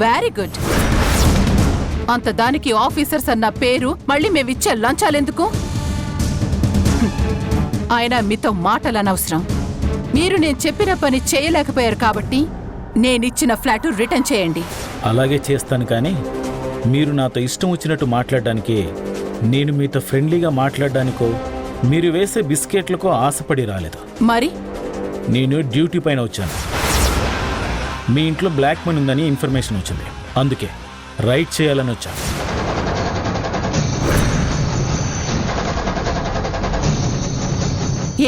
Very good. అంత దానికి officers అన్న పేరు మళ్ళీ మేమిచ్చే లంచాలెందుకు? అయినా మీతో మాటలు అనవసరం. మీరు నేను చెప్పిన పని చేయలేకపోయారు కాబట్టి నేనిచ్చిన ఫ్లాట్ రిటర్న్ చేయండి. అలాగే చేస్తాను, కానీ మీరు నాతో ఇష్టం వచ్చినట్టు మాట్లాడడానికి, నేను మీతో ఫ్రెండ్లీగా మాట్లాడడానికో మీరు వేసే బిస్కెట్లకో ఆశపడి రాలేదు. మరి నేను డ్యూటీ పైన వచ్చాను. మీ ఇంట్లో బ్లాక్ మనీ ఉందని ఇన్ఫర్మేషన్ వచ్చింది, అందుకే రైడ్ చేయాలని వచ్చాను.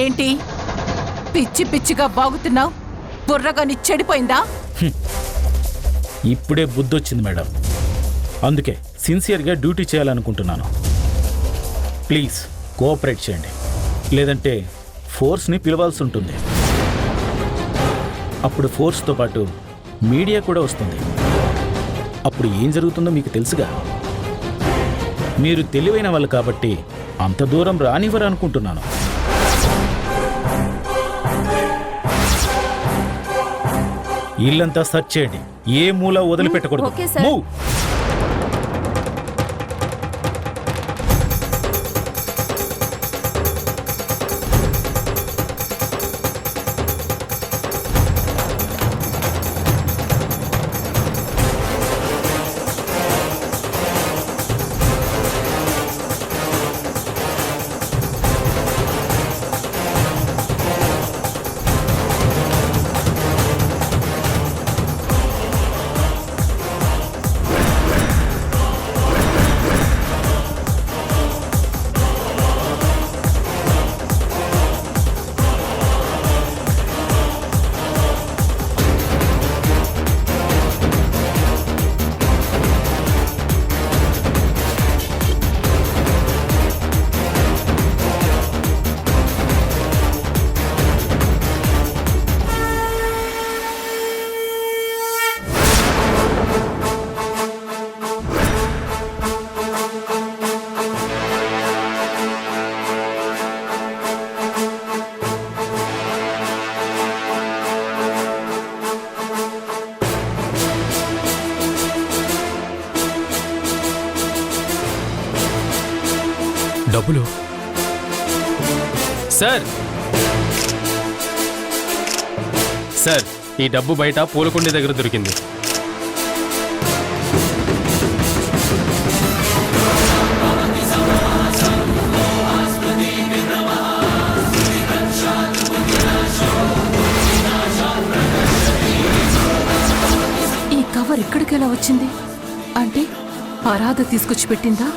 ఏంటి పిచ్చి పిచ్చిగా బాగుతున్నావు? బుర్రగాని చెడిపోయిందా? ఇప్పుడే బుద్ధొచ్చింది మేడం, అందుకే సిన్సియర్గా డ్యూటీ చేయాలనుకుంటున్నాను. ప్లీజ్ కోఆపరేట్ చేయండి, లేదంటే ఫోర్స్ని పిలవాల్సి ఉంటుంది. అప్పుడు ఫోర్స్తో పాటు మీడియా కూడా వస్తుంది. అప్పుడు ఏం జరుగుతుందో మీకు తెలుసుగా. మీరు తెలివైన వాళ్ళు కాబట్టి అంత దూరం రానివ్వరు అనుకుంటున్నాను. ఇల్లంతా సర్చ్ చేయండి, ఏ మూల వదిలిపెట్టకూడదు. మూవ్. డబ్బులు సార్, సార్ ఈ డబ్బు బయట పూలకుండి దగ్గర దొరికింది. ఈ కవర్ ఇక్కడికి ఎలా వచ్చింది? అంటే ఆరాధ తీసుకొచ్చి పెట్టిందా?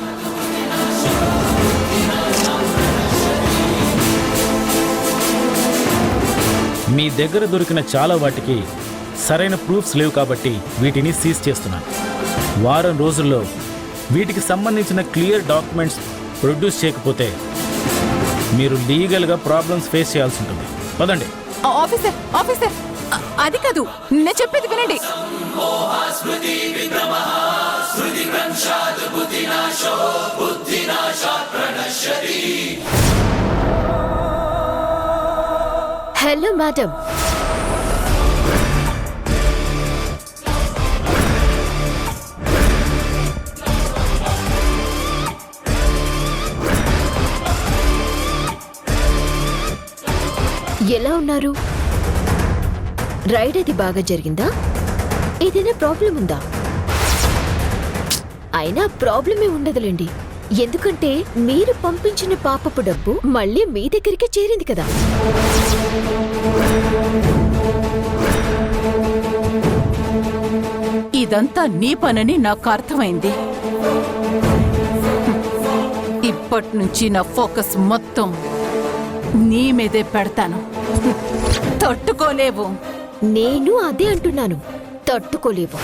మీ దగ్గర దొరికిన చాలా వాటికి సరైన ప్రూఫ్స్ లేవు కాబట్టి వీటిని సీజ్ చేస్తున్నాను. వారం రోజుల్లో వీటికి సంబంధించిన క్లియర్ డాక్యుమెంట్స్ ప్రొడ్యూస్ చేయకపోతే మీరు లీగల్గా ప్రాబ్లమ్స్ ఫేస్ చేయాల్సి ఉంటుంది. పదండి. ఆఫీసర్ ఆఫీసర్, అది కాదు, నేను చెప్పేది వినండి. హలో మేడం, ఎలా ఉన్నారు? రైడ్ అది బాగా జరిగిందా? ఏదైనా ప్రాబ్లం ఉందా? అయినా ప్రాబ్లమే ఉండదులేండి, ఎందుకంటే మీరు పంపించిన పాపపు డబ్బు మళ్ళీ మీ దగ్గరికి చేరింది కదా. ఇదంతా నీ పనని నాకు అర్థమైంది. ఇప్పటి నుంచి నా ఫోకస్ మొత్తం నీ మీదే పెడతాను. తట్టుకోలేవు. నేను అదే అంటున్నాను, తట్టుకోలేవు.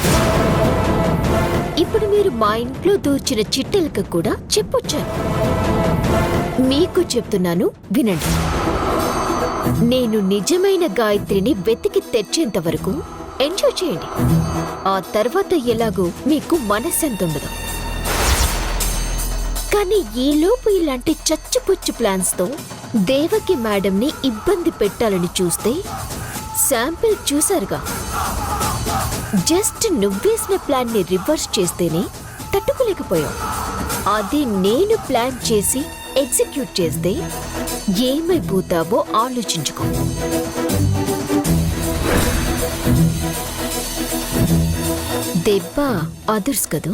ఇప్పుడు మీరు మా ఇంట్లో దోచిన చిట్టెలక కూడా చెప్పొచ్చాను. మీకు చెప్తున్నాను, వినండి. నేను నిజమైన గాయత్రిని వెతికి తెచ్చేంత వరకు ఎంజాయ్ చేయండి. ఆ తర్వాత ఎలాగో మీకు మనశ్శాంతి ఉండదు. కానీ ఈలోపు ఇలాంటి చచ్చుపుచ్చు ప్లాన్స్తో దేవకి మేడంని ఇబ్బంది పెట్టాలని చూస్తే శాంపిల్ చూశారుగా. జస్ట్ నువ్వేసిన ప్లాన్ ని రివర్స్ చేస్తేనే తట్టుకోలేకపోయావు. అది నేను ప్లాన్ చేసి ఎగ్జిక్యూట్ చేస్తే ఏమైపోతావో ఆలోచించుకో. దెబ్బ అదర్స్ కదూ.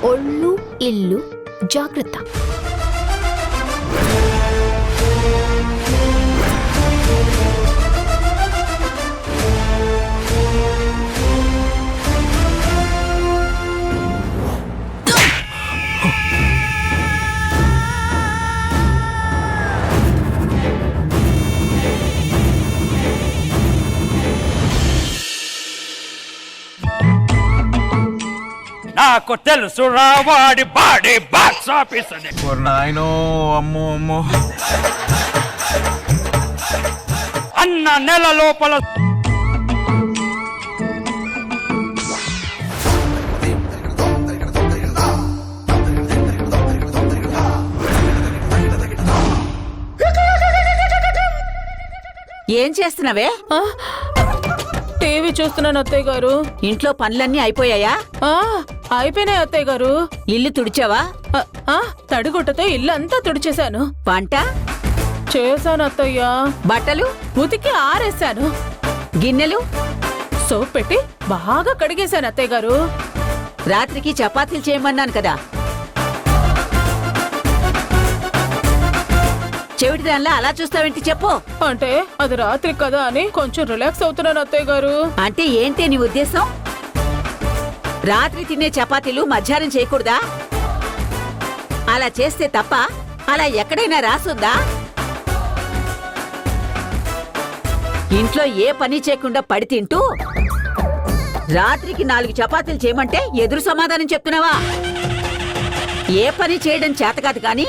ఒళ్ళు ఇల్లు జాగ్రత్త. నాకు తెలుసు రావాడి బాడీ బాక్స్ ఆఫీస్ అని. నాయనో అమ్మో అమ్మో అన్న నెల లోపల ఏం చేస్తున్నావే? టీవీ చూస్తున్నాను అత్తయ్య గారు. ఇంట్లో పనులన్నీ అయిపోయాయా? అయిపోయినాయి అత్తయ్య గారు. ఇల్లు తుడిచావా? తడిగుట్టతో ఇల్లు అంతా తుడిచేశాను. వంట చేశాను అత్తయ్య. బట్టలు ఉతికి ఆరేశాను. గిన్నెలు సోప్ పెట్టి బాగా కడిగేశాను అత్తయ్య గారు. రాత్రికి చపాతీలు చేయమన్నాను కదా. చెవిటి దానిలా అలా చూస్తావేంటి చెప్పు. అంటే అది రాత్రి కదా అని కొంచెం రిలాక్స్ అవుతున్నాను అత్తయ్య గారు. అంటే ఏంటి నీ ఉద్దేశం? రాత్రి తినే చపాతీలు మధ్యాహ్నం చేయకూడదా? అలా చేస్తే తప్ప అలా ఎక్కడైనా రాసుందా? ఇంట్లో ఏ పని చేయకుండా పడి తింటూ రాత్రికి 4 చపాతీలు చేయమంటే ఎదురు సమాధానం చెప్తున్నావా? ఏ పని చేయడం చేతకాదు కానీ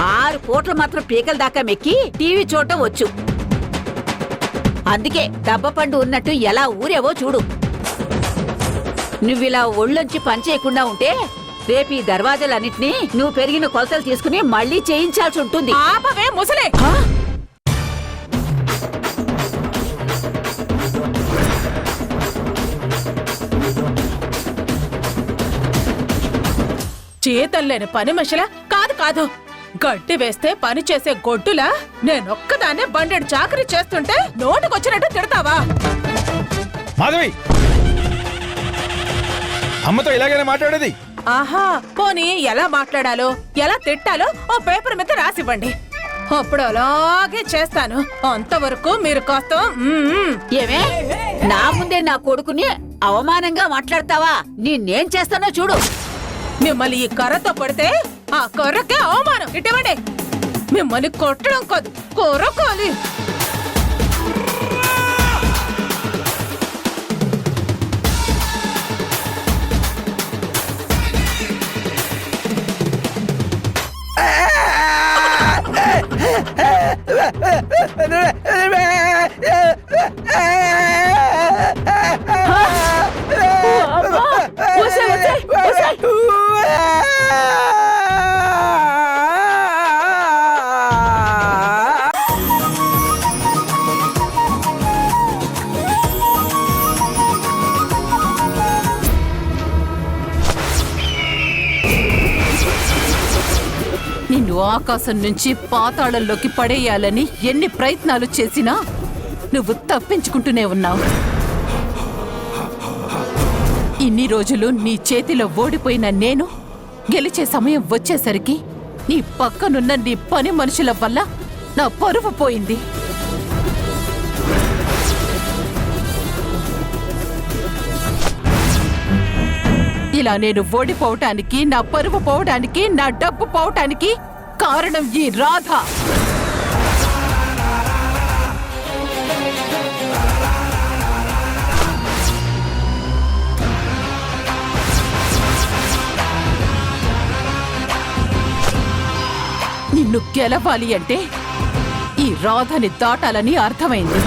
6 పూటలు మాత్రం పీకల దాకా మెక్కి టీవీ చూడటం వచ్చు. అందుకే దబ్బపండు ఉన్నట్టు ఎలా ఊరేవో చూడు. నువ్విలా ఒళ్ళొంచి పని చేయకుండా ఉంటే రేపు ఈ దర్వాజాలన్నిటినీ నువ్వు పెరిగిన కొలతలు తీసుకుని మళ్ళీ చేయించాల్సి ఉంటుంది. ఆపవే ముసలే. చేతల్లేని పని మనిషిలా కాదు కాదు. గడ్డి వేస్తే పని చేసే గొడ్డులా నేనొక్కదాన్నే బండెడు చాకరీ చేస్తుంటే నోటుకొచ్చినట్టు తిడతావా? మాధవి, అమ్మతో ఇలాగైనా మాట్లాడేది? ఆహా, పోనీ ఎలా మాట్లాడాలో ఎలా తిట్టాలో ఓ పేపర్ మీద రాసివ్వండి. అప్పుడు అలాగే చేస్తాను. అంతవరకు మీరు కాస్త ఏమే నా ముందే నా కొడుకుని అవమానంగా మాట్లాడతావా? నేనేం చేస్తానో చూడు. మిమ్మల్ని ఈ కర్రతో పడితే ఆ కర్రకే అవమానం. ఇటువంటి మిమ్మల్ని కొట్టడం కాదు, కొరకాలి. నిన్ను ఆకాశం నుంచి పాతాళంలోకి పడేయాలని ఎన్ని ప్రయత్నాలు చేసినా నువ్వు తప్పించుకుంటూనే ఉన్నావు. ఇన్ని రోజులు నీ చేతిలో ఓడిపోయిన నేను గెలిచే సమయం వచ్చేసరికి నీ పక్కనున్న నీ పని మనుషుల వల్ల నా పరువు పోయింది. ఇలా నేను ఓడిపోవటానికి, నా పరువు పోవడానికి, నా డబ్బు పోవటానికి కారణం ఈ రాధ. నిన్ను గెలవాలి అంటే ఈ రాధని దాటాలని అర్థమైంది.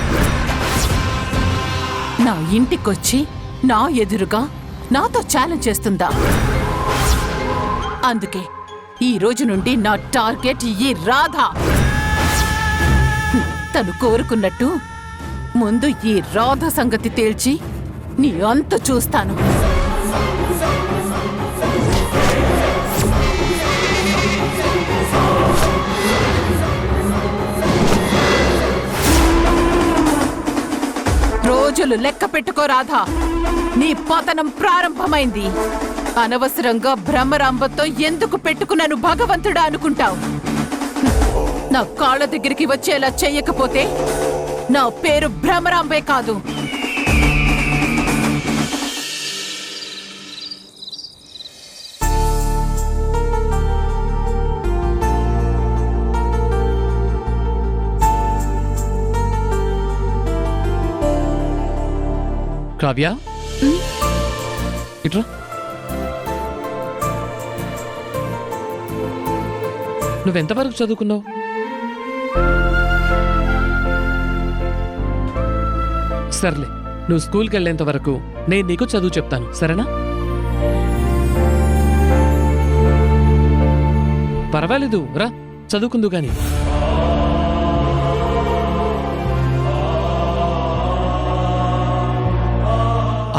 నా ఇంటికొచ్చి నా ఎదురుగా నాతో ఛాలెంజ్ చేస్తుందా? అందుకే ఈ రోజు నుండి నా టార్గెట్ ఈ రాధ. తను కోరుకున్నట్టు ముందు ఈ రాధ సంగతి తేల్చి నీ అంత చూస్తాను. రోజులు లెక్క పెట్టుకో రాధా, నీ పతనం ప్రారంభమైంది. అనవసరంగా భ్రమరాంబతో ఎందుకు పెట్టుకున్నాను భగవంతుడా అనుకుంటావు. నా కాళ్ళ దగ్గరికి వచ్చేలా చెయ్యకపోతే నా పేరు భ్రమరాంబే కాదు. కావ్య ఇట్రా. నువ్వెంతవరకు చదువుకున్నావు? సర్లే, నువ్వు స్కూల్కి వెళ్ళేంత వరకు నేను నీకు చదువు చెప్తాను, సరేనా? పర్వాలేదు, రా చదువుకుందు గాని.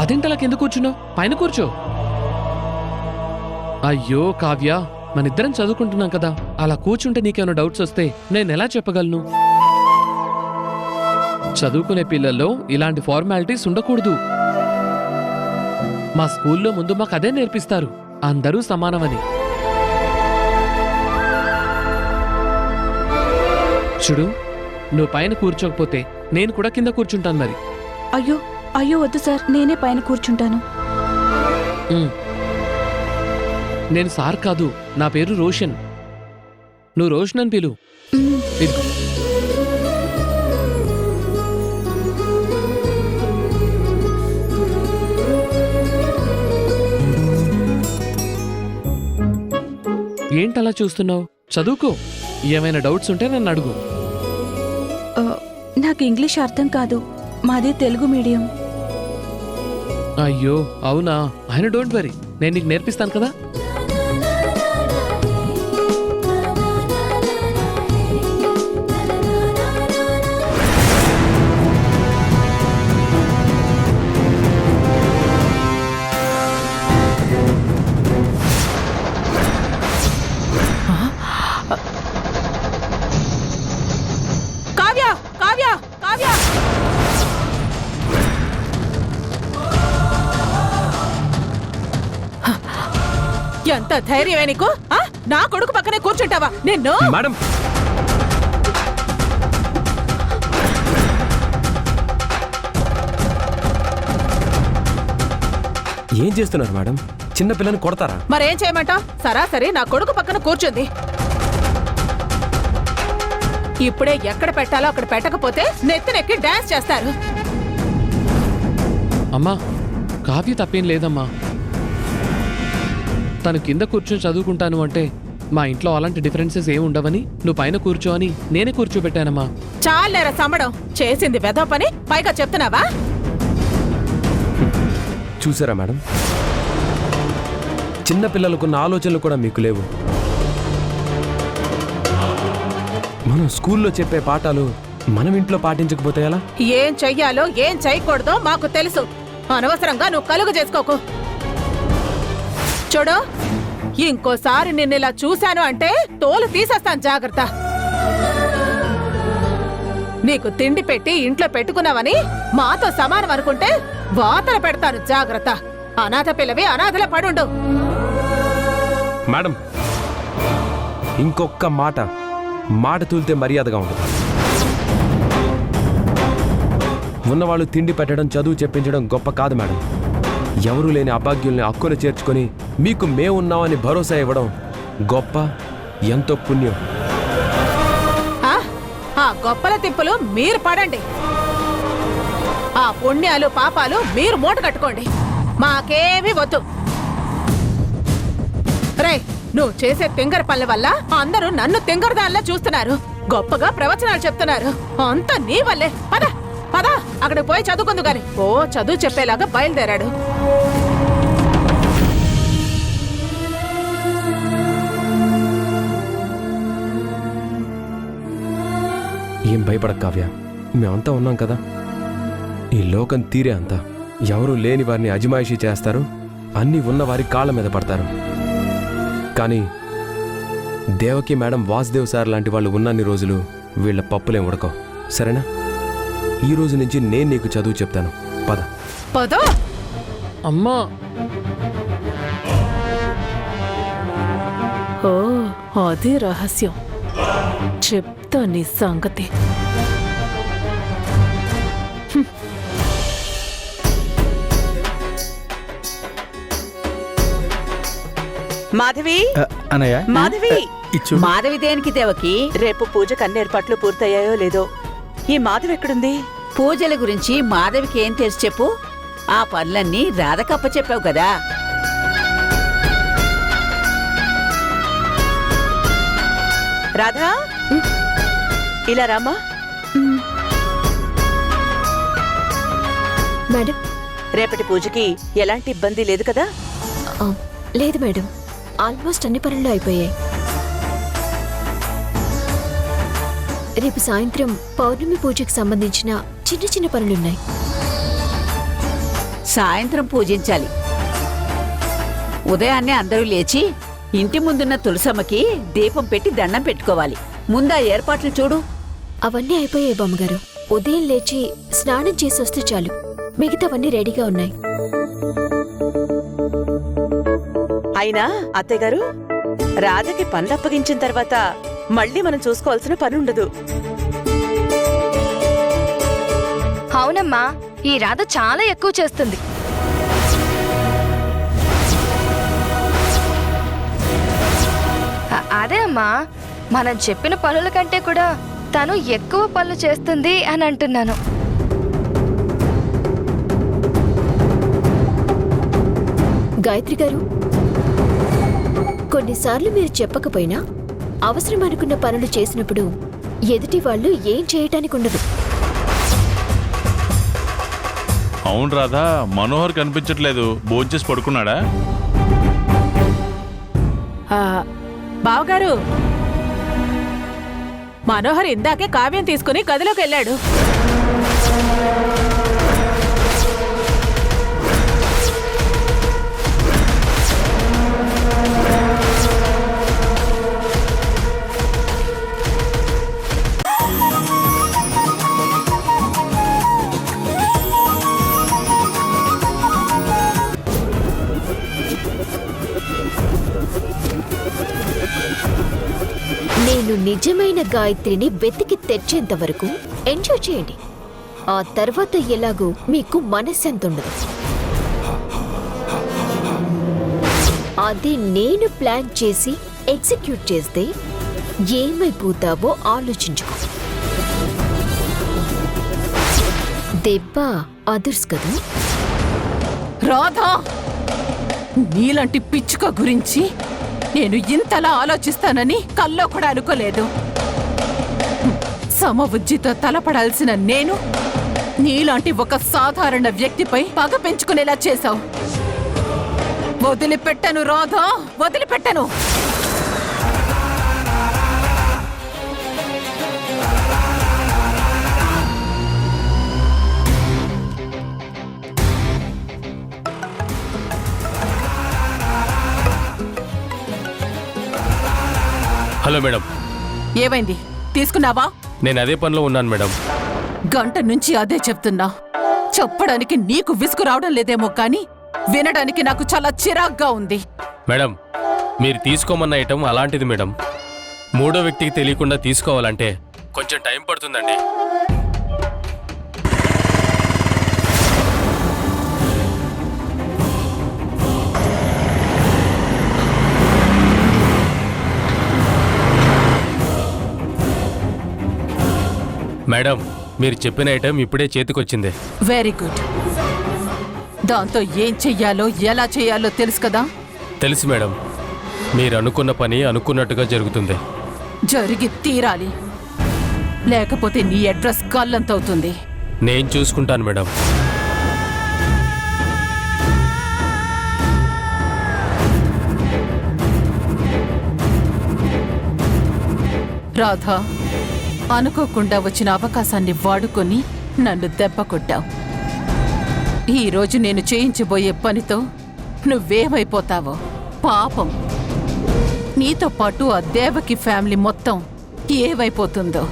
అదేంటలాకి ఎందుకు కూర్చున్నావు? పైన కూర్చో. అయ్యో కావ్య, మనిద్దరం చదువుకుంటున్నాం కదా, అలా కూర్చుంటే నీకేమైనా డౌట్స్ వస్తే నేను ఎలా చెప్పగలను? చదువుకునే పిల్లల్లో ఇలాంటి ఫార్మాలిటీస్ ఉండకూడదు. మా స్కూల్లో ముందు మాకు అదే నేర్పిస్తారు, అందరూ సమానమని. చూడు, నువ్వు పైన కూర్చోకపోతే నేను కూడా కింద కూర్చుంటాను మరి. అయ్యో అయ్యో వద్దు సార్, నేనే పైన కూర్చుంటాను. నేను సార్ కాదు, నా పేరు రోషన్. నువ్వు రోషన్ అని పిలు. ఇదిగో. ఏంటలా చూస్తున్నావు? చదువుకో. ఏమైనా డౌట్స్ ఉంటే నన్ను అడుగు. నాకు ఇంగ్లీష్ అర్థం కాదు, మాది తెలుగు మీడియం. అయ్యో అవునా? ఆయన డోంట్ వరీ, నేను నీకు నేర్పిస్తాను కదా. కావ్య కావ్య కావ్య! ఎంత ధైర్యమే నీకు? నా కొడుకు పక్కనే కూర్చుంటావా? నిన్ను మేడం, ఏం చేస్తున్నారు మేడం? చిన్న పిల్లని కొడతారా? మరేం చేయమంటావ్? సరాసరి నా కొడుకు పక్కన కూర్చుంది. ఇప్పుడే ఎక్కడ పెట్టాలో అక్కడ పెట్టకపోతే నెత్తినెక్కి డాన్స్ చేస్తారు. అమ్మా, కావ్య తప్పేం లేదమ్మా. తను కింద కూర్చొని చదువుకుంటాను అంటే మా ఇంట్లో అలాంటి డిఫరెన్సెస్ ఏమి ఉండవని నువ్వు పైన కూర్చో అని నేనే కూర్చోబెట్టానమ్మా. చాలేరా సమ్మడం, చేసింది వెధవ పని పైగా చెప్తున్నావా? చూసారా మేడం, చిన్న పిల్లలకున్న ఆలోచనలు కూడా మీకు లేవు. మనం స్కూల్లో చెప్పే పాఠాలు మనం ఇంట్లో పాటించకపోతే ఎలా? ఏం చెయ్యాలో ఏం చేయకూడదో మాకు తెలుసు. అనవసరంగా నువ్వు కలుగు చేసుకోకు. చూడు, ఇంకోసారి నిన్నిలా చూశాను అంటే తోలు తీసేస్తాను, జాగ్రత్త. నీకు తిండి పెట్టి ఇంట్లో పెట్టుకున్నావని మాతో సమానం అనుకుంటే వాతలు పెడతాను, జాగ్రత్త. అనాథ పిల్లవి అనాథల పడుండు. మేడం, ఇంకొక్క మాట తూలితే మర్యాదగా ఉంటుంది. ఉన్నవాళ్ళు తిండి పెట్టడం, చదువు చెప్పించడం గొప్ప కాదు మేడం. ఎవరూ లేని అభాగ్యుల్ని హక్కును చేర్చుకొని మీకు మేమున్నామని భరోసా ఇవ్వడం గొప్ప, ఎంతో పుణ్యం. ఆ గొప్పల తిప్పులు మీరు పడండి, ఆ పుణ్యాలు పాపాలు మీరు మూట కట్టుకోండి. మాకేమీ వద్దు. రే, నువ్వు చేసే తింగర పనుల వల్ల అందరూ నన్ను తింగరదానిలా చూస్తున్నారు. గొప్పగా ప్రవచనాలు చెప్తున్నారు. అంతా నీ వల్లే. పద. పదా అక్కడికి పోయి చదువుకుందు గాని. ఓ చదువు చెప్పేలాగా బయలుదేరాడు. ఏం భయపడక కావ్య, మేమంతా ఉన్నాం కదా. ఈ లోకం తీరే అంతా. ఎవరూ లేని వారిని అజమాయిషీ చేస్తారు, అన్నీ ఉన్నవారి కాళ్ళ మీద పడతారు. కానీ దేవకి మేడం, వాసుదేవ్ సార్ లాంటి వాళ్ళు ఉన్నన్ని రోజులు వీళ్ళ పప్పులేం ఉడకవు. సరేనా? ఈ రోజు నుంచి నేను నీకు చదువు చెప్తాను. పద. పదా అమ్మా. ఓ అదే రహస్యం. చెప్తా నీ సంగతి. మాధవి, అనయ్య మాధవి, ఇచ్చు. మాధవి దేనికి దేవకి? రేపు పూజకు అన్ని ఏర్పాట్లు పూర్తయ్యాయో లేదో. ఈ మాధవి ఎక్కడుంది? పూజల గురించి మాధవికి ఏం తెలుసు చెప్పు? ఆ పనులన్నీ రాధకప్ప చెప్పావు కదా. రాధా, ఇలా రామా. మేడం, రేపటి పూజకి ఎలాంటి ఇబ్బంది లేదు కదా? లేదు మేడం, ఆల్మోస్ట్ అన్ని పనులు అయిపోయాయి. రేపు సాయంత్రం పౌర్ణమి పూజకు సంబంధించిన చిన్న చిన్న పనులున్నాయి. సాయంత్రం పూజించాలి. ఉదయాన్నే అందరూ లేచి ఇంటి ముందున్న తులసమ్మకి దీపం పెట్టి దండం పెట్టుకోవాలి. ముందా ఏర్పాట్లు చూడు. అవన్నీ అయిపోయాయి బామ్మగారు. ఉదయం లేచి స్నానం చేసి వస్తే చాలు, మిగతావన్నీ రెడీగా ఉన్నాయి. అయినా అత్తయ్య గారు, రాధకి పనులు అప్పగించిన తర్వాత మళ్ళీ మనం చూసుకోవాల్సిన పని ఉండదు. అవునమ్మా, ఈ రాధ చాలా ఎక్కువ చేస్తుంది. అదే అమ్మా, మనం చెప్పిన పనుల కంటే కూడా తను ఎక్కువ పనులు చేస్తుంది అని అంటున్నాను. గాయత్రి గారు, కొన్నిసార్లు మీరు చెప్పకపోయినా అవసరం అనుకున్న పనులు చేసినప్పుడు ఎదుటి వాళ్ళు ఏం చేయటానికి ఉండదు. అవును రాధా, మనోహర్ కనిపించట్లేదు. భోంచేసి పడుకున్నాడా? బావగారు, మనోహర్ ఇందాకే కావ్యం తీసుకుని గదిలోకి వెళ్ళాడు. నేను నిజమైన గాయత్రిని వెతికి తెచ్చేంత వరకు ఎంజాయ్ చేయండి. ఆ తర్వాత ఎలాగో మీకు మనశ్శాంతి ఉండదు. అది నేను ప్లాన్ చేసి ఎగ్జిక్యూట్ చేస్తే ఏమైపోతావో ఆలోచించుకో. దెబ్బ అదర్స్ కదా. రాధా, నీలాంటి పిచ్చుక గురించి నేను ఇంతలా ఆలోచిస్తానని కల్లో కూడా అనుకోలేదు. సమబుద్ధితో తలపడాల్సిన నేను నీలాంటి ఒక సాధారణ వ్యక్తిపై పగ పెంచుకునేలా చేశావు. వదిలిపెట్టను రాధా, వదిలిపెట్టను. Hello madam. ఏమైంది? తీసుకున్నావా? నేను అదే పనిలో ఉన్నాను మేడం. గంట నుంచి అదే చెప్తున్నా. చెప్పడానికి నీకు విసుగు రావడం లేదేమో కానీ వినడానికి నాకు చాలా చిరాగ్గా ఉంది. మేడం, మీరు తీసుకోమన్న ఐటమ్ అలాంటిది మేడం. మూడో వ్యక్తికి తెలియకుండా తీసుకోవాలంటే కొంచెం టైం పడుతుందండి. మేడం, మీరు చెప్పిన ఐటమ్ ఇప్పుడే చేతికొచ్చింది. Very good. దాంతో ఏం చెయ్యాలో ఎలా చెయ్యాలో తెలుసు కదా? తెలుసు మేడం. మీరు అనుకున్న పని అనుకున్నట్టుగా జరుగుతుంది. జరిగి తీరాలి, లేకపోతే నీ అడ్రస్ గల్లంతవుతుంది. నేను చూసుకుంటాను మేడం. రాధా, అనుకోకుండా వచ్చిన అవకాశాన్ని వాడుకొని నన్ను దెబ్బ కొట్టావు. ఈరోజు నేను చేయించబోయే పనితో నువ్వేమైపోతావో పాపం. నీతో పాటు ఆ దేవకి ఫ్యామిలీ మొత్తం ఏవైపోతుందో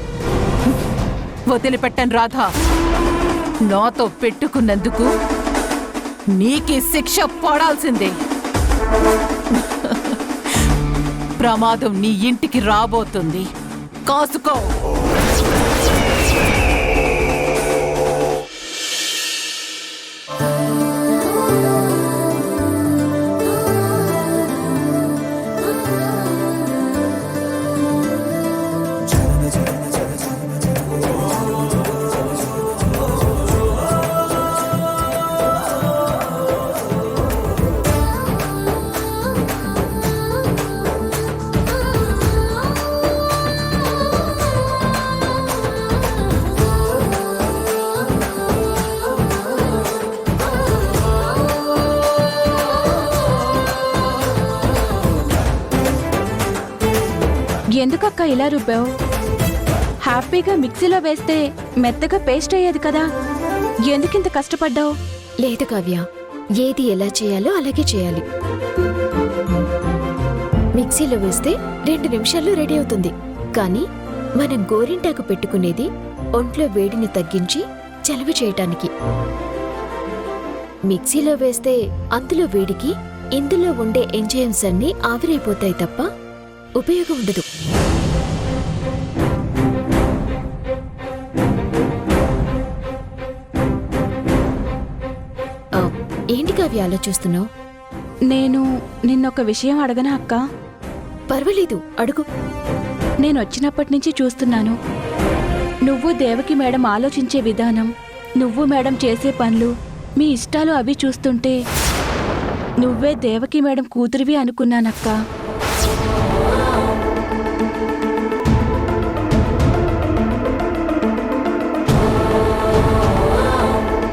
వదిలిపెట్టను రాధా. నాతో పెట్టుకున్నందుకు నీకీ శిక్ష పడాల్సిందే. ప్రమాదం నీ ఇంటికి రాబోతుంది, కాసుకో. ఎందుకక్క ఇలా రుబ్బావు? హ్యాపీగా మిక్సీలో వేస్తే మెత్తగా పేస్ట్ అయ్యేది కదా, ఎందుకింత కష్టపడ్డావు? లేదు కావ్య, ఏది ఎలా చేయాలో అలాగే చేయాలి. మిక్సీలో వేస్తే 2 నిమిషాల్లో రెడీ అవుతుంది. కానీ మనం గోరింటాకు పెట్టుకునేది ఒంట్లో వేడిని తగ్గించి చలవ చేయటానికి. మిక్సీలో వేస్తే అందులో వేడికి ఇందులో ఉండే ఎంజైమ్స్ అన్నీ ఆవిరైపోతాయి తప్ప ఉపయోగం ఉండదు. ఏంటి కావ్య ఆలోచిస్తున్నావు? నేను నిన్నొక విషయం అడగనా అక్క? పర్వాలేదు, అడుగు. నేను వచ్చినప్పటి నుంచి చూస్తున్నాను, నువ్వు దేవకి మేడం ఆలోచించే విధానం, నువ్వు మేడం చేసే పనులు, మీ ఇష్టాలు అవి చూస్తుంటే నువ్వే దేవకి మేడం కూతురివి అనుకున్నానక్క.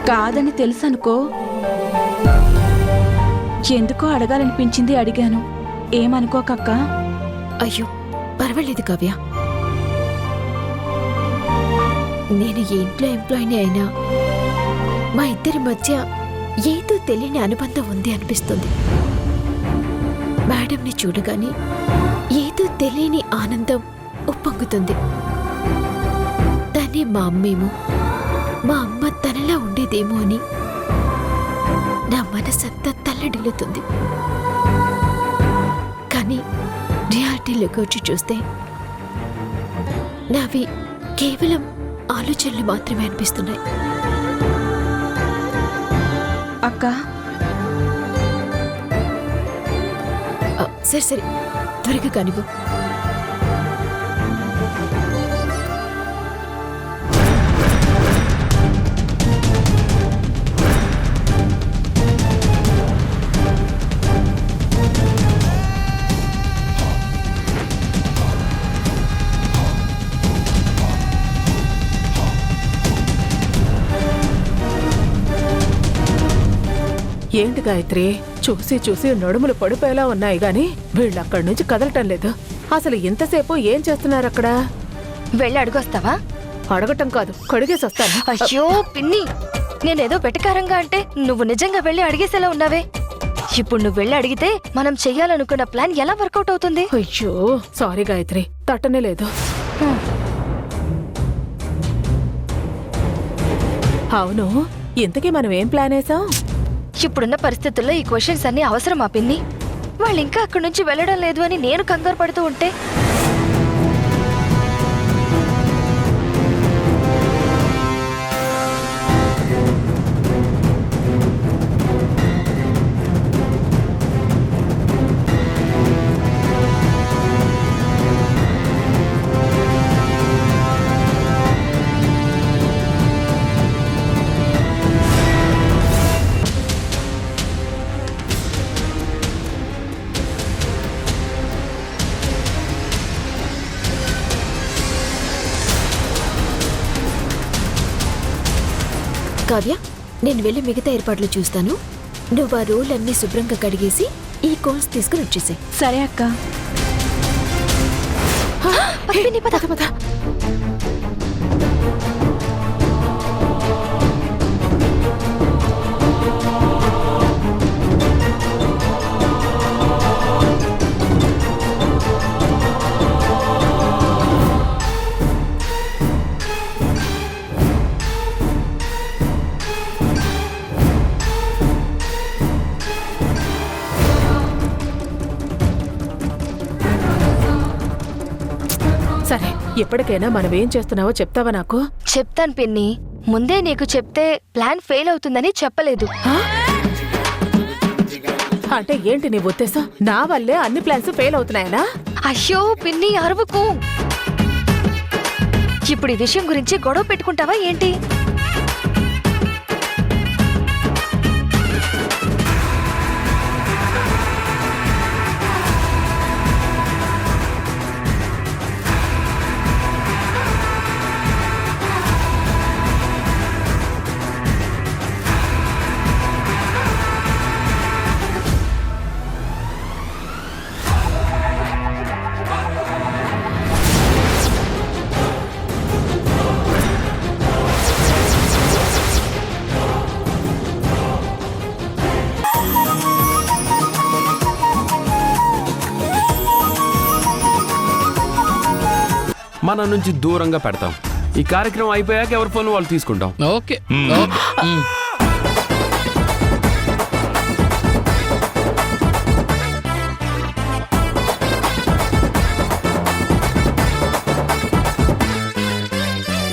కాదని తెలుసనుకో, ఎందుకో అడగాలనిపించింది, అడిగాను. ఏమనుకోకక్క. అయ్యో పర్వాలేదు కావ్య, నేను ఏ ఇంట్లో ఎంప్లాయీని అయినా మా ఇద్దరి మధ్య ఏదో తెలియని అనుబంధం ఉంది అనిపిస్తుంది. మేడంని చూడగానే ఏదో తెలియని ఆనందం ఉప్పొంగుతుంది. తనే మా అమ్మేమో, మా అమ్మ తనలా ఉండేదేమో అని నా మనసంతా తల్లడిల్లుతుంది. కానీ రియాలిటీలోకి వచ్చి చూస్తే నావి కేవలం ఆలోచనలు మాత్రమే అనిపిస్తున్నాయి. అక్క సరే సరే, త్వరగా కానివ్వు. ఏంటి గాయత్రి, చూసి చూసి నడుములు పడిపోయేలా ఉన్నాయి గాని వీళ్ళక్కడి నుంచి కదలటం లేదు. అసలు ఇంతసేపు ఏం చేస్తున్నారు అక్కడ? వెళ్ళి అడుగొస్తావా? అడగటం కాదు, కడిగేసొస్తాను. అయ్యో పిన్ని, నేనేదో వెటకారంగా అంటే నువ్వు నిజంగా వెళ్ళి అడిగేసేలా ఉన్నావే. ఇప్పుడు నువ్వు వెళ్ళి అడిగితే మనం చెయ్యాలనుకున్న ప్లాన్ ఎలా వర్కౌట్ అవుతుంది? అయ్యో సారీ గాయత్రి, తట్టనే లేదు. అవును, ఇంతకీ మనం ఏం ప్లాన్ వేసాం? ఇప్పుడున్న పరిస్థితుల్లో ఈ క్వశ్చన్స్ అన్ని అవసరమా పిన్ని? వాళ్ళు ఇంకా అక్కడి నుంచి వెళ్ళడం లేదు అని నేను కంగారు పడుతూ ఉంటే కావ్య, నేను వెళ్ళి మిగతా ఏర్పాట్లు చూస్తాను. నువ్వు ఆ రోల్ అన్ని శుభ్రంగా కడిగేసి ఈ కోన్స్ తీసుకుని వచ్చేసే. సరే అక్క. సరే, ఎప్పటికైనా మనం ఏం చేస్తున్నావో చెప్తావా నాకు? చెప్తాను పిన్ని. ముందే నీకు చెప్తే ప్లాన్ ఫెయిల్ అవుతుందని చెప్పలేదు. అంటే ఏంటి నీ ఉద్దేశం? నా వల్లే అన్ని ప్లాన్స్ ఫెయిల్ అవుతున్నాయనా? అయ్యో పిన్ని, అరవకు. ఇప్పుడు ఈ విషయం గురించి గొడవ పెట్టుకుంటావా ఏంటి? మన నుంచి దూరంగా పెడతాం. ఈ కార్యక్రమం అయిపోయాక ఎవరి ఫోన్ వాళ్ళు తీసుకుంటాం. ఓకే.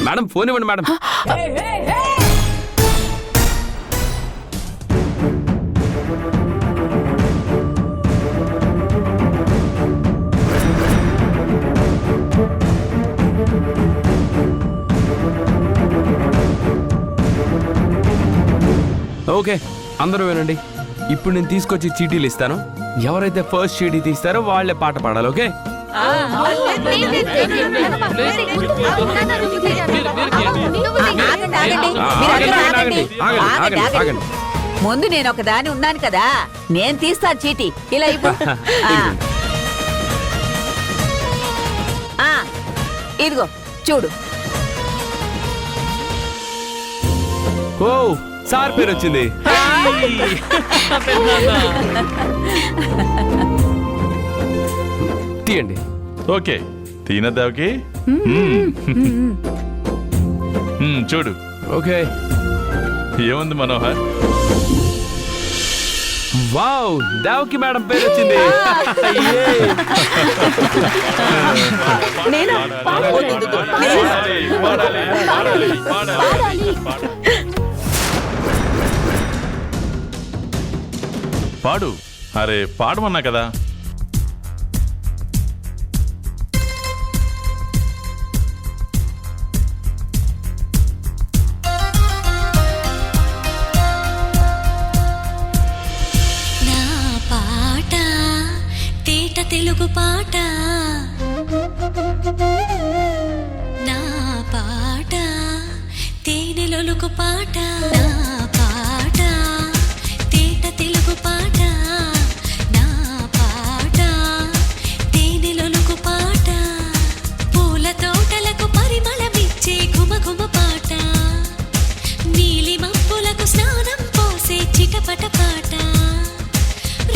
మేడం, ఫోన్ ఇవ్వండి మేడం. ఓకే, అందరూ వినండి. ఇప్పుడు నేను తీసుకొచ్చి చీటీలు ఇస్తాను. ఎవరైతే ఫస్ట్ చీటీ తీస్తారో వాళ్ళే పాట పాడాలి. ఓకే? ముందు నేను ఒక దాని ఉన్నాను కదా, నేను తీస్తాను చీటీ. ఇలా ఇవ్వు. ఇదిగో చూడు. ఓ, సార్ పేరు వచ్చింది. తీయండి. ఓకే, తీన దేవకి. చూడు. ఓకే, ఏముంది మనోహర్? వావ్, దేవకి మేడం పేరు వచ్చింది. పాడు. అరే పాడమన్నా కదా. తెలుగు పాట, నా పాట, తేనెలొలుకు పాట, నా పాట, తేట తెలుగు పాట, నా పాట, తేనెలొలుకు పాట, పూల తోటలకు పరిమళమిచ్చే ఘుమఘుమ పాట, నీలి మబ్బులకు స్నానం పోసే చిటపట పాట,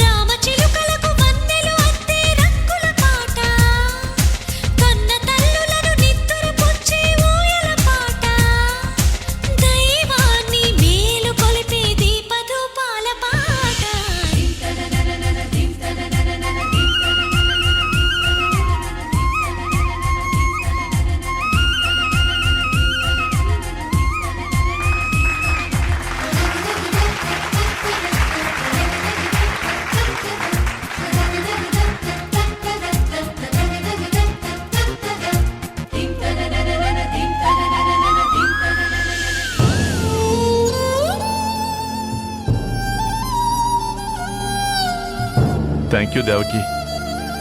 రామ చిలుకలకు థ్యాంక్ యూ దేవకి.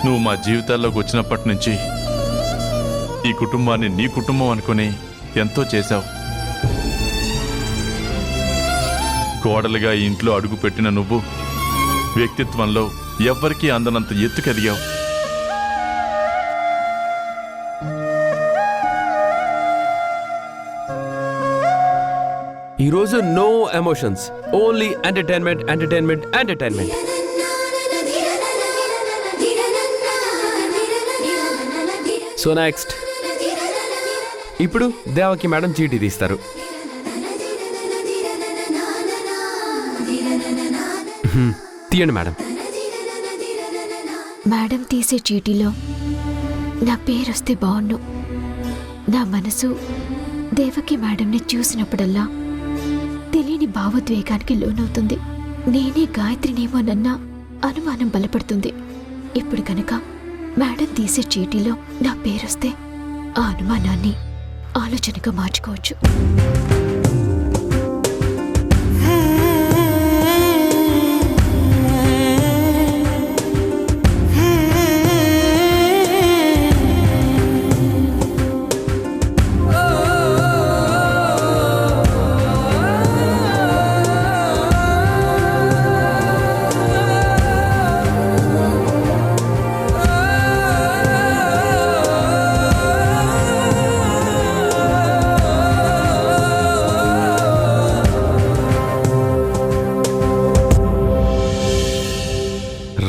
నువ్వు మా జీవితాల్లోకి వచ్చినప్పటి నుంచి ఈ కుటుంబాన్ని నీ కుటుంబం అనుకుని ఎంతో చేశావు. కోడలిగా ఈ ఇంట్లో అడుగుపెట్టిన నువ్వు వ్యక్తిత్వంలో ఎవ్వరికీ అందనంత ఎత్తుకెదిగావు. ఈరోజు no emotions, only entertainment entertainment entertainment. So next ఇప్పుడు దేవకి మేడం చీటీ తీస్తారు. తీయండి మేడం. మేడం తీసే చీటీలో నా పేరొస్తే బాగుండు. నా మనసు దేవకి మేడంని చూసినప్పుడల్లా తెలియని భావోద్వేగానికి లోనవుతుంది. నేనే గాయత్రినేమోనన్న అనుమానం బలపడుతుంది. ఇప్పుడు కనుక మేడం తీసే చీటీలో నా పేరొస్తే ఆ అనుమానాన్ని ఆలోచనగా మార్చుకోవచ్చు.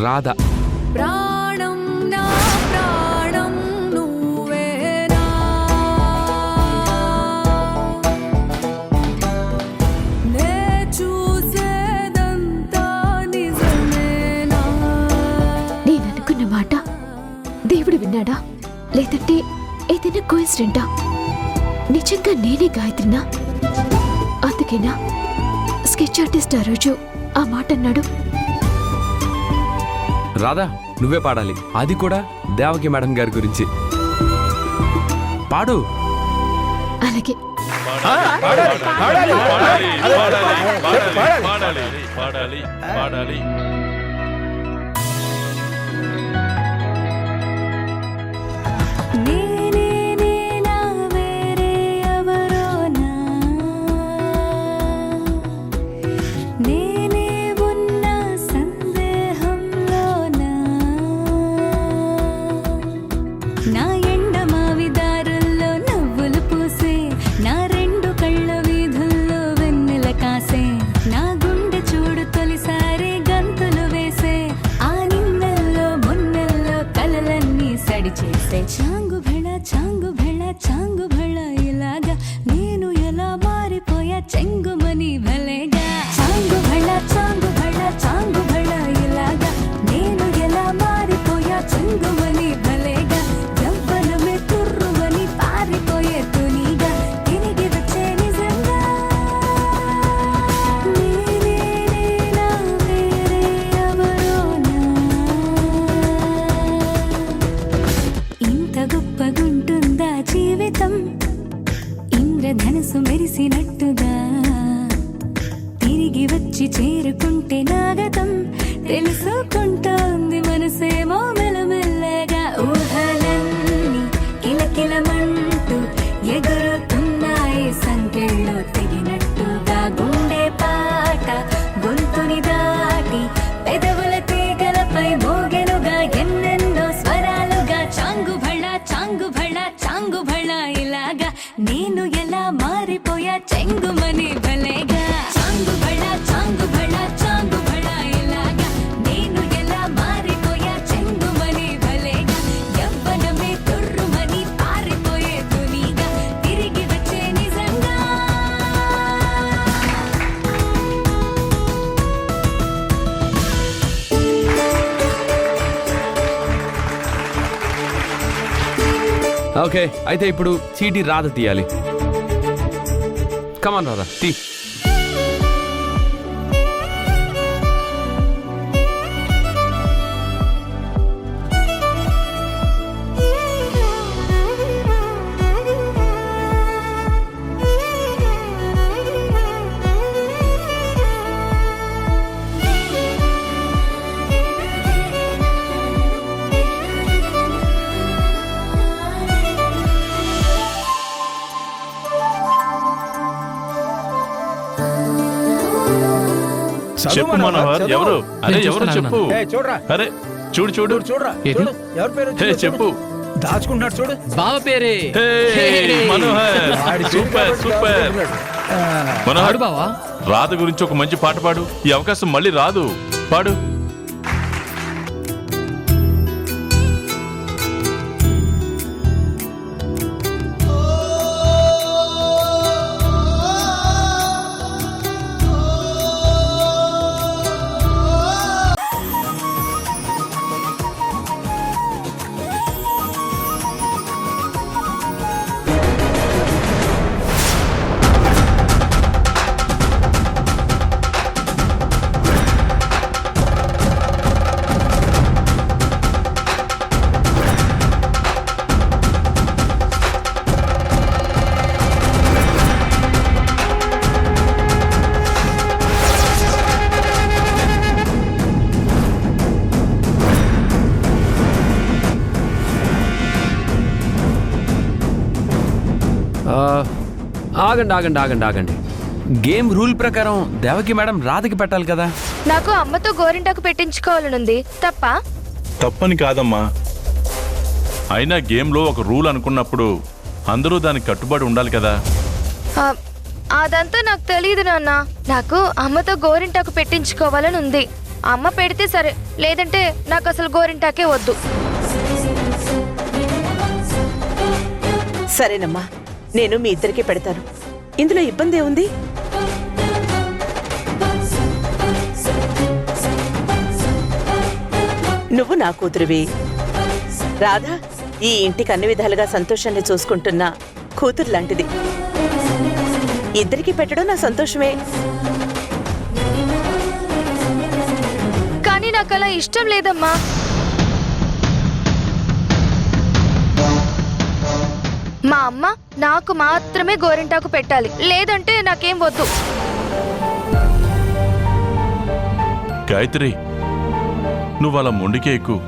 రాధ ప్రాణం నా ప్రాణం నువ్వేనా, నే చూసేదంతా నిజమేనా. నేననుకున్న మాట దేవుడు విన్నాడా, లేదంటే ఏదైనా కోయిన్సిడెంటా? నిజంగా నేనే గాయత్రినా? అందుకేనా స్కెచ్ ఆర్టిస్ట్ ఆ రోజు ఆ మాట అన్నాడు? రాధా నువ్వే పాడాలి, అది కూడా దేవకి మేడం గారి గురించి. పాడు. అలాగే. నేనే నేనా వేరే ఎవరోనా, నేనే ఉన్న సందేహంలోనా, నా ఎండమావి దారుల్లో నవ్వులు పూసే, నా రెండు కళ్ళ వీధుల్లో వెన్నెల కాసే, నా గుండె చూడు తొలిసారి గంతులు వేసే, ఆ నిన్నెల్లో మొన్నెల్లో కలలన్నీ సడి చేసే. చాంగు భళ చాంగు భళ ఇలాగా నేను ఎలా మారిపోయా చెంగుమని భలేగా. చాంగు భళ చాంగు భళ ఇలాగా నేను ఎలా మారిపోయా చెంగుమని భలేగా. జంపనమే తుర్రుమని పారిపోయే తునిగా తిరిగి వచ్చే నిజంగా. నేనే నేనా వేరే ఎవరోనా, ఇంత గొప్పగుంటుందా జీవితం, ఇంద్రధనుసు మెరిసినట్టుగా తిరిగి వచ్చి చేరుకుంటే నాగతం. తెలుసుకుంటోంది మనసేమో మెల్లమెల్లగా. ఊహలన్నీ కిలకిలమంటూ ఎగురుతున్నాయి సంకెళ్ళు తెగినట్టుగా. గుండె పాట గొంతుని దాటి పెదవుల తీగలపై మోగెనుగా ఎన్నెన్నో స్వరాలుగా. చాంగు భళ ఇలాగా నేను ఎలా మారిపోయా చెంగుమని భలేగా. చాంగు భళ ఇలాగా నేను ఎలా మారిపోయా చెంగుమని భలేగా. యవ్వనమే తుర్రుమని పారిపోయే తునిగా తిరిగి వచ్చే నిజంగా. ఓకే, అయితే ఇప్పుడు చీటీ రాధ తీయాలి. కమాన్ రాధా తీ. చెప్పు మనోహర్, ఎవరు? అరే నేను ఎవరు చూస్తాను, చెప్పు. అరే చూడు చూడు ఏది? హే, చెప్పు. దాచుకుంటున్నాడు చూడు. బావ పేరే. హే, మనోహర్ సూపర్ సూపర్. మనోహర్ ఆడు బావా. రాధ గురించి ఒక మంచి పాట పాడు. ఈ అవకాశం మళ్ళీ రాదు. పాడు. ఆగండి ఆగండి ఆగండి ఆగండి. గేమ్ రూల్ ప్రకారం దేవకి మేడం రాధకి పెట్టాలి కదా. నాకు అమ్మతో గోరింటాకు పెట్టించుకోవాలనుంది. తప్ప? తప్పని కాదమ్మా, అయినా గేమ్లో ఒక రూల్ అనుకున్నప్పుడు అందరూ దానికి కట్టుబడి ఉండాలి కదా. అదంతా నాకు తెలియదు నాన్న. నాకు అమ్మతో గోరింటాకు పెట్టించుకోవాలని ఉంది. అమ్మ పెడితే సరే, లేదంటే నాకు అసలు గోరింటాకే వద్దు. సరేనమ్మా, నేను మీ ఇద్దరికి పెడతాను. ఇందులో ఇబ్బంది ఏముంది? నువ్వు నా కూతురువి. రాధా ఈ ఇంటికి అన్ని విధాలుగా సంతోషాన్ని చూసుకుంటున్న కూతురు లాంటిది. ఇద్దరికి పెట్టడం నా సంతోషమే. కానీ నాకు అలా ఇష్టం లేదమ్మా. మా అమ్మ నాకు మాత్రమే గోరింటాకు పెట్టాలి, లేదంటే నాకేం వద్దు. గాయత్రి, నువ్వు అలా మొండికే ఎక్కువ.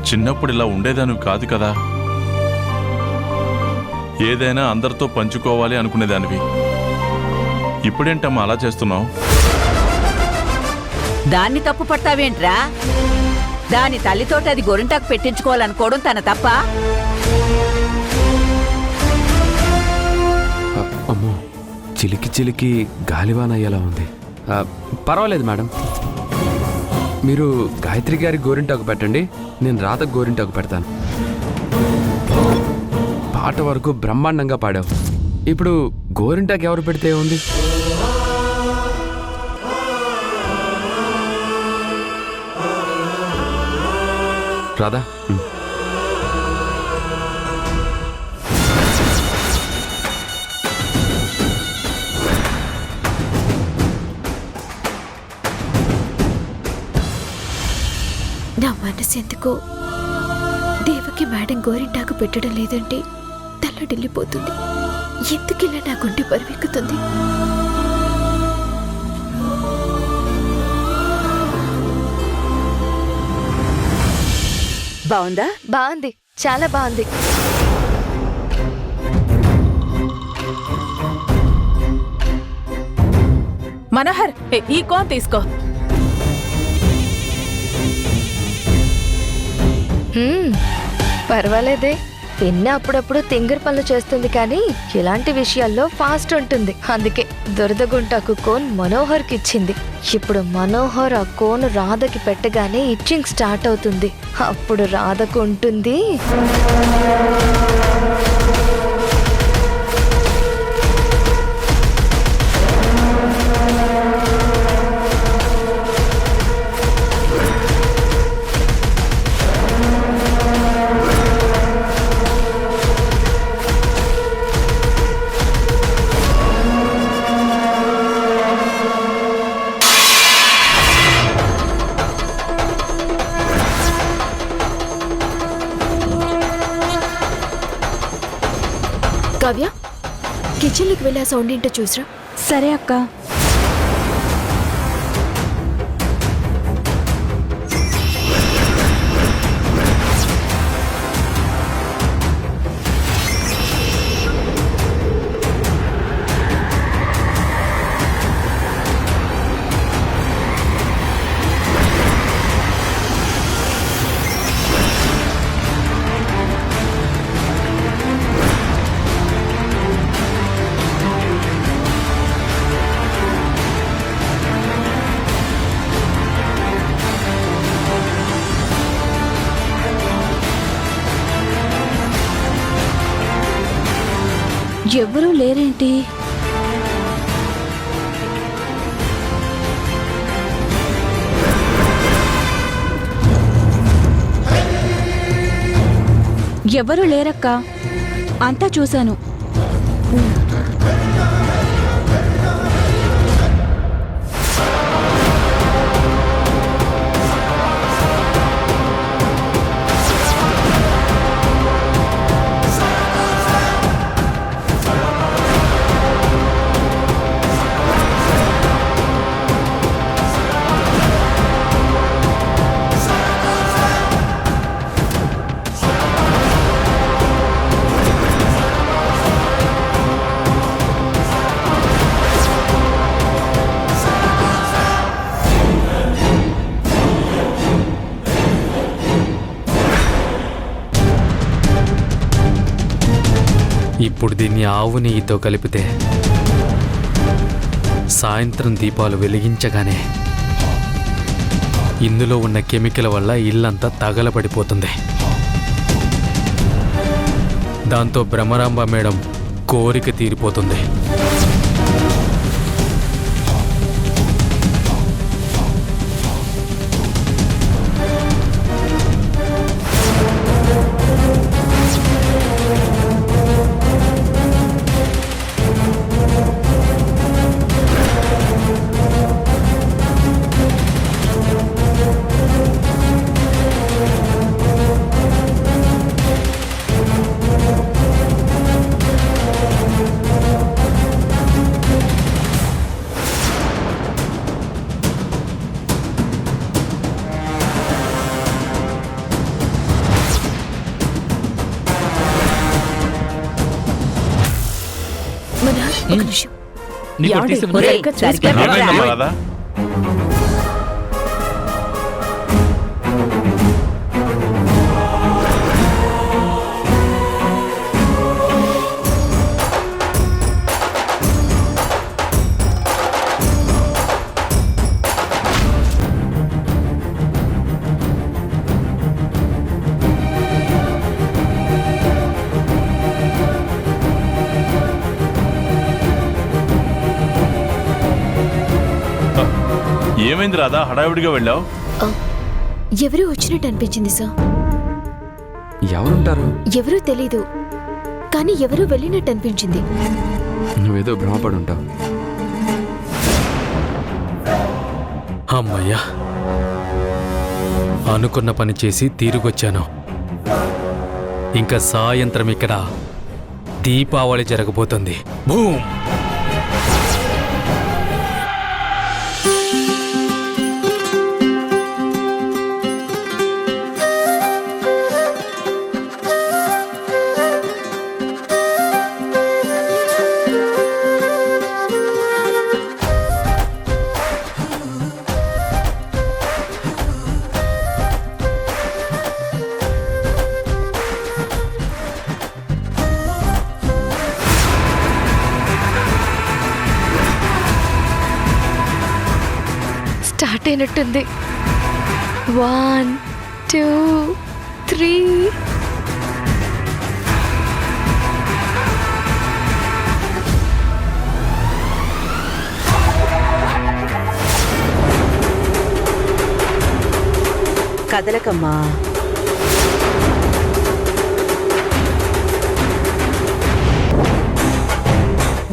చిన్నప్పుడు ఇలా ఉండేదానివి కాదు కదా. ఏదైనా అందరితో పంచుకోవాలి అనుకునేదానివి. ఇప్పుడేంటమ్మా అలా చేస్తున్నావు? దాన్ని తప్పు పడతావేంట్రా? దాని తల్లితోటి అది గోరింటాకు పెట్టించుకోవాలనుకోవడం తన తప్ప? అమ్మో, చిలికి చిలికి గాలివాన అయ్యేలా ఉంది. పర్వాలేదు మేడం, మీరు గాయత్రి గారి గోరింటాకు పెట్టండి, నేను రాధకు గోరింటాకు పెడతాను. పాట వరకు బ్రహ్మాండంగా పాడావు. ఇప్పుడు గోరింటాకు ఎవరు పెడితే ఉంది? రాధా, నా మనసు ఎందుకో దేవకి మేడం గోరింటాకు పెట్టడం లేదంటే తల్లడిల్లిపోతుంది. ఎందుకిలా నా గుండె బరువెక్కుతుంది? బాగుందా? బాగుంది, చాలా బాగుంది. మనోహర్, ఈ కోన్ తీసుకో. పర్వాలేదే. పిన్న అప్పుడప్పుడు తింగర్ పనులు చేస్తుంది, కానీ ఇలాంటి విషయాల్లో ఫాస్ట్ ఉంటుంది. అందుకే దురదగుంటాకు కోన్ మనోహర్కి ఇచ్చింది. ఇప్పుడు మనోహర్ ఆ కోన్ రాధకి పెట్టగానే ఇచ్చింగ్ స్టార్ట్ అవుతుంది. అప్పుడు రాధకు ఉంటుంది. కావ్య, కిచెన్లోకి వెళ్ళి ఆ సౌండ్ ఏంటో చూసిరా. సరే అక్క. ఎవరూ లేరేంటి? ఎవరూ లేరక్క, అంతా చూశాను. ఇప్పుడు దీన్ని ఆవు నెయ్యితో కలిపితే సాయంత్రం దీపాలు వెలిగించగానే ఇందులో ఉన్న కెమికల్ వల్ల ఇల్లంతా తగలబడిపోతుంది. దాంతో భ్రమరాంబ మేడం కోరిక తీరిపోతుంది. ఒక నిమిషం. నీకు ఒకటి తీసి ఇవ్వనా? ఒరేయ్, సరిగ్గా ఏమైందమ్మా రాధా? ఏమైంది రాధా, హడావిడిగా వెళ్ళావు? ఎవరో వచ్చినట్టు అనిపించింది సార్. ఎవరుంటారు? ఎవరో తెలీదు, కానీ ఎవరో వెళ్ళినట్టు అనిపించింది. నువ్వేదో భ్రమపడి ఉంటావు. అమ్మయ్యా, అనుకున్న పని చేసి తిరిగొచ్చాను. ఇంకా సాయంత్రం ఇక్కడ దీపావళి జరగబోతుంది. భూమ్! స్టార్ట్ అయినట్టుంది. 1 2 3. కదలకమ్మా.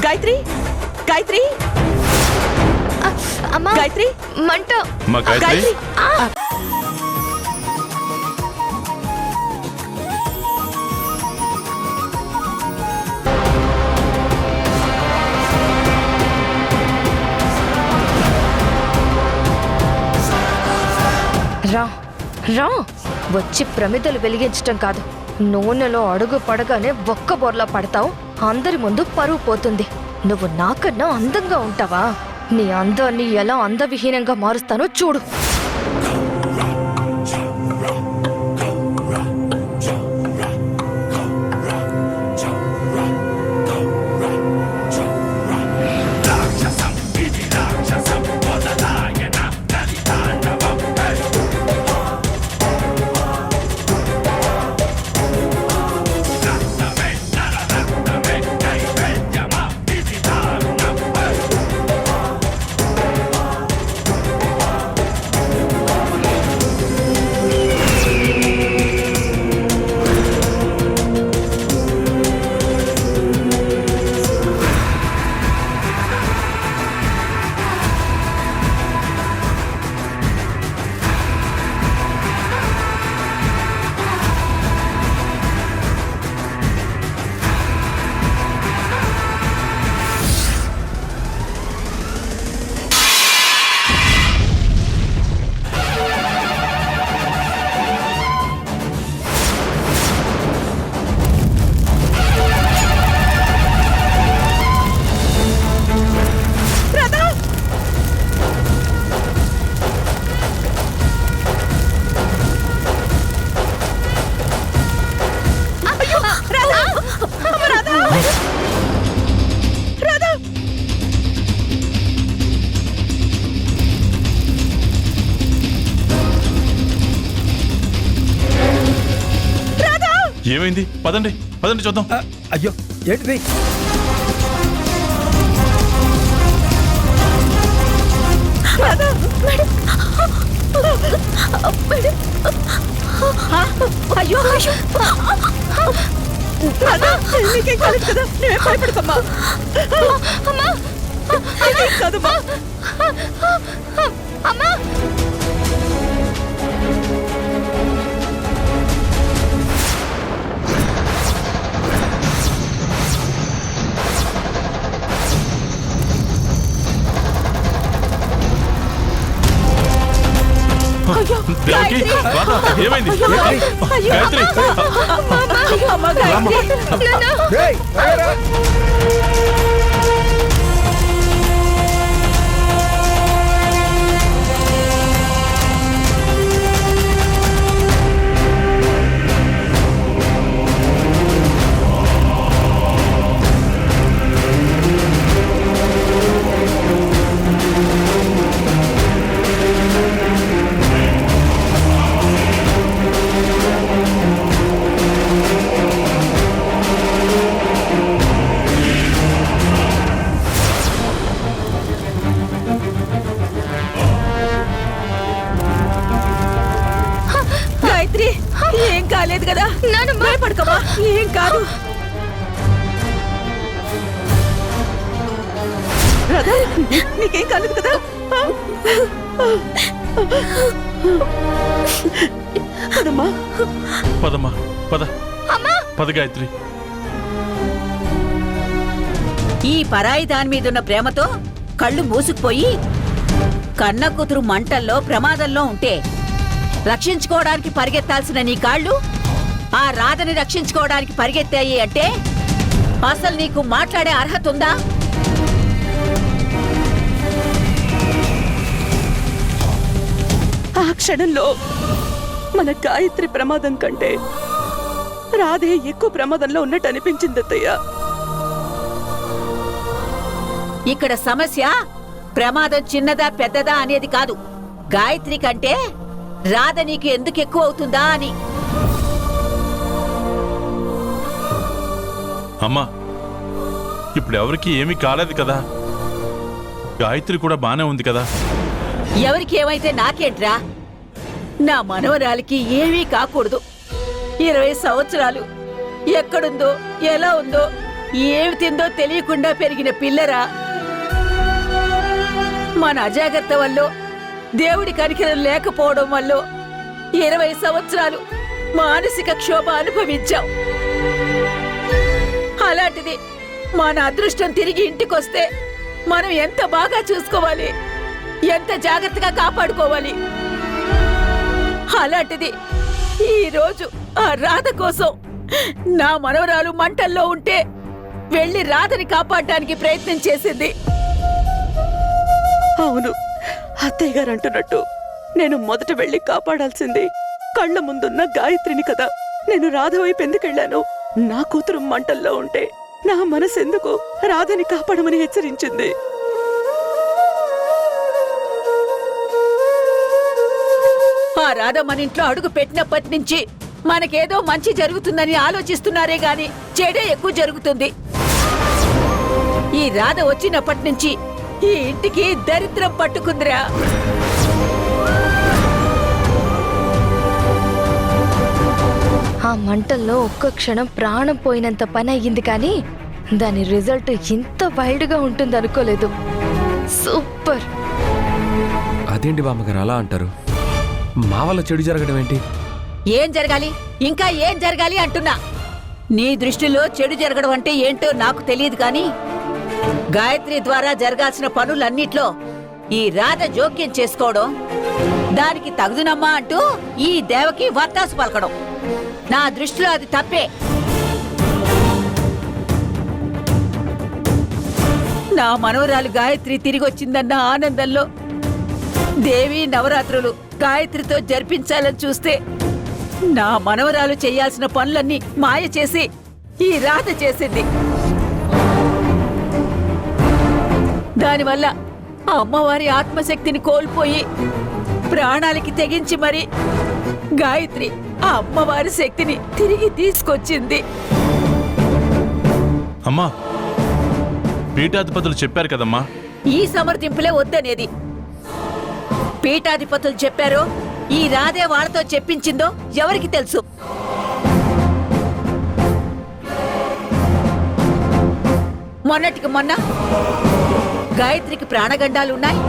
గాయత్రి, గాయత్రి, అమ్మా, గాయత్రి, మంట. మా గాయత్రి, రా రా, వచ్చి ప్రమిదలు వెలిగించటం కాదు, నూనెలో అడుగు పడగానే ఒక్క బోర్లా పడతావు. అందరి ముందు పరువు పోతుంది. నువ్వు నాకన్నా అందంగా ఉంటావా? నీ అందాన్ని ఎలా అందవిహీనంగా మారుస్తానో చూడు. ఏమైంది? పదండి పదండి చూద్దాం. అయ్యో ఏంటిది? అయ్యో నీకేం కాలేదు కదా, నువ్వేం భయపడకమ్మా. కాదమ్మా. దేవకి, రాధా, ఏమైంది? గాయత్రి, రేయ్, రారా. గాయత్రి, ఏం కాలేదు కదా, నన్ను భయపడకమ్మా. ఏం కాదు. రాధా, నీకేం కాలేదు కదా. పదమ్మా పదమ్మా, పద పద గాయత్రి. ఈ పరాయి దాని మీదున్న ప్రేమతో కళ్ళు మూసుకుపోయి కన్న కూతురు మంటల్లో ప్రమాదంలో ఉంటే రక్షించుకోవడానికి పరిగెత్తాల్సిన నీ కాళ్ళు ఆ రాధని రక్షించుకోవడానికి పరిగెత్తాయి అంటే అసలు నీకు మాట్లాడే అర్హత ఉందా? ఆ క్షణంలో మన గాయత్రి ప్రమాదం కంటే రాధే ఎక్కువ ప్రమాదంలో ఉన్నట్టు అనిపించింది అత్తయ్య. ఇక్కడ సమస్య ప్రమాదం చిన్నదా పెద్దదా అనేది కాదు, గాయత్రి కంటే రాధ నీకు ఎందుకు ఎక్కువ అవుతుందా అని. అమ్మా, ఇప్పుడు ఎవరికి ఏమీ కాలేదు కదా, గాయత్రి కూడా బానే ఉంది కదా. ఎవరికి ఏమైతే నాకేంట్రా? నా మనవరాలికి ఏమీ కాకూడదు. 20 సంవత్సరాలు ఎక్కడుందో ఎలా ఉందో ఏమి తిందో తెలియకుండా పెరిగిన పిల్లరా. మన అజాగ్రత్త వల్ల, దేవుడి కనికరం లేకపోవడం వల్ల 20 సంవత్సరాలు మానసిక క్షోభ అనుభవించాం. అలాంటిది మన అదృష్టం తిరిగి ఇంటికొస్తే మనం ఎంత బాగా చూసుకోవాలి, ఎంత జాగ్రత్తగా కాపాడుకోవాలి. అలాంటిది ఈ రోజు ఆ రాధ కోసం నా మనవరాలు మంటల్లో ఉంటే వెళ్లి రాధని కాపాడడానికి ప్రయత్నం చేసింది. అవును, అత్తయ్య గారు అంటున్నట్టు నేను మొదట వెళ్లి కాపాడాల్సింది కళ్ళ ముందున్న గాయత్రిని కదా. నేను రాధ వైపు ఎందుకెళ్లాను? నా కూతురు మంటల్లో ఉంటే నా మనసెందుకు రాధని కాపాడమని హెచ్చరించింది. ఆ రాధ మన ఇంట్లో అడుగు పెట్టినప్పటి నుంచి మనకేదో మంచి జరుగుతుందని ఆలోచిస్తున్నారే గాని చెడే ఎక్కువ జరుగుతుంది. ఈ రాధ వచ్చినప్పటి నుంచి ఈ ఇంటికి దరిద్రం పట్టుకుందిరా. ఆ మంటల్లో ఒక్క క్షణం ప్రాణం పోయినంత పని అయ్యింది, కానీ దాని రిజల్ట్ ఇంత వైల్డ్గా ఉంటుంది అనుకోలేదు. సూపర్. అదేంటి బామ్మగారు అలా అంటారు? మా వల్ల చెడు జరగడం ఏంటి? ఏం జరగాలి, ఇంకా ఏం జరగాలి అంటున్నా. నీ దృష్టిలో చెడు జరగడం అంటే ఏంటో నాకు తెలియదు, కానీ గాయత్రి ద్వారా జరగాల్సిన పనులన్నిట్లో ఈ రాధ జోక్యం చేసుకోవడం, దానికి తగుదునమ్మా అంటూ ఈ దేవకి వత్తాసు పలకడం, నా దృష్టిలో అది తప్పే. నా మనవరాలు గాయత్రి తిరిగొచ్చిందన్న ఆనందంలో దేవి నవరాత్రులు గాయత్రితో జరిపించాలని చూస్తే నా మనవరాలు చేయాల్సిన పనులన్నీ మాయ చేసి ఈ రాధ చేసింది. దానివల్ల ఆ అమ్మవారి ఆత్మశక్తిని కోల్పోయి ప్రాణాలకి తెగించి మరి గాయత్రి ఆ అమ్మవారి శక్తిని తిరిగి తీసుకొచ్చింది. అమ్మా, పీఠాధిపతులు చెప్పారు కదమ్మా. ఈ సమర్థింపులే వద్దనేది. పీఠాధిపతులు చెప్పారో ఈ రాధే వాళ్ళతో చెప్పించిందో ఎవరికి తెలుసు? మొన్నటికి మొన్న గాయత్రికి ప్రాణగండాలున్నాయి,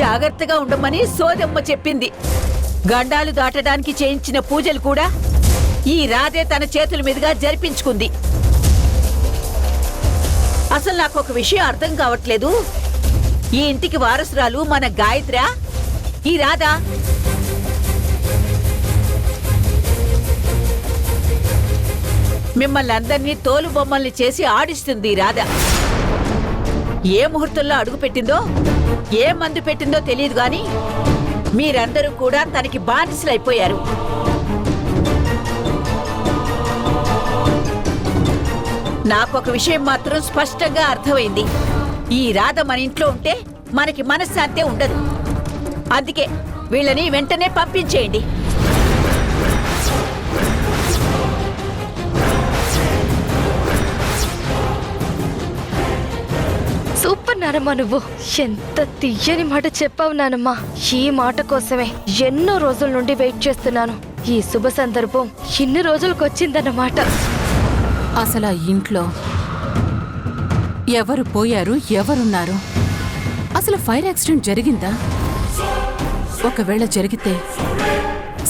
జాగ్రత్తగా ఉండమని సోదమ్మ చెప్పింది. గండాలు దాటడానికి చేయించిన పూజలు కూడా ఈ రాధే తన చేతుల మీదుగా జరిపించుకుంది. అసలు నాకు ఒక విషయం అర్థం కావట్లేదు. ఈ ఇంటికి వారసురాలు మన గాయత్రా, ఈ రాధా? మిమ్మల్ని అందరినీ తోలు బొమ్మల్ని చేసి ఆడిస్తుంది ఈ రాధ. ఏ ముహూర్తంలో అడుగు పెట్టిందో, ఏ మందు పెట్టిందో తెలియదు గాని మీరందరూ కూడా తనకి బానిసలైపోయారు. నాకొక విషయం మాత్రం స్పష్టంగా అర్థమైంది. ఈ రాధ మన ఇంట్లో ఉంటే మనకి మనశ్శాంతే ఉండదు. అందుకే వీళ్ళని వెంటనే పంపించేయండి. సూపర్ నానమ్మ, నువ్వు ఎంత తీయని మాట చెప్పావు నానమ్మ. ఈ మాట కోసమే ఎన్నో రోజుల నుండి వెయిట్ చేస్తున్నాను. ఈ శుభ సందర్భం ఇన్ని రోజులకు వచ్చిందన్నమాట. అసలు ఆ ఇంట్లో ఎవరు పోయారు, ఎవరున్నారు? అసలు ఫైర్ యాక్సిడెంట్ జరిగిందా? ఒకవేళ జరిగితే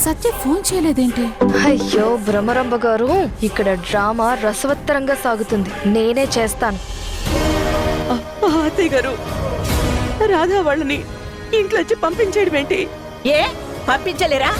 సత్య ఫోన్ చేయలేదేంటి? అయ్యో భ్రమరంబ గారు, ఇక్కడ డ్రామా రసవత్తరంగా సాగుతుంది. నేనే చేస్తాను. అత్తయ్య గారు, రాధా వాళ్ళని ఇంట్లోంచి పంపించేయడం ఏంటి? ఏ పంపించలేరా?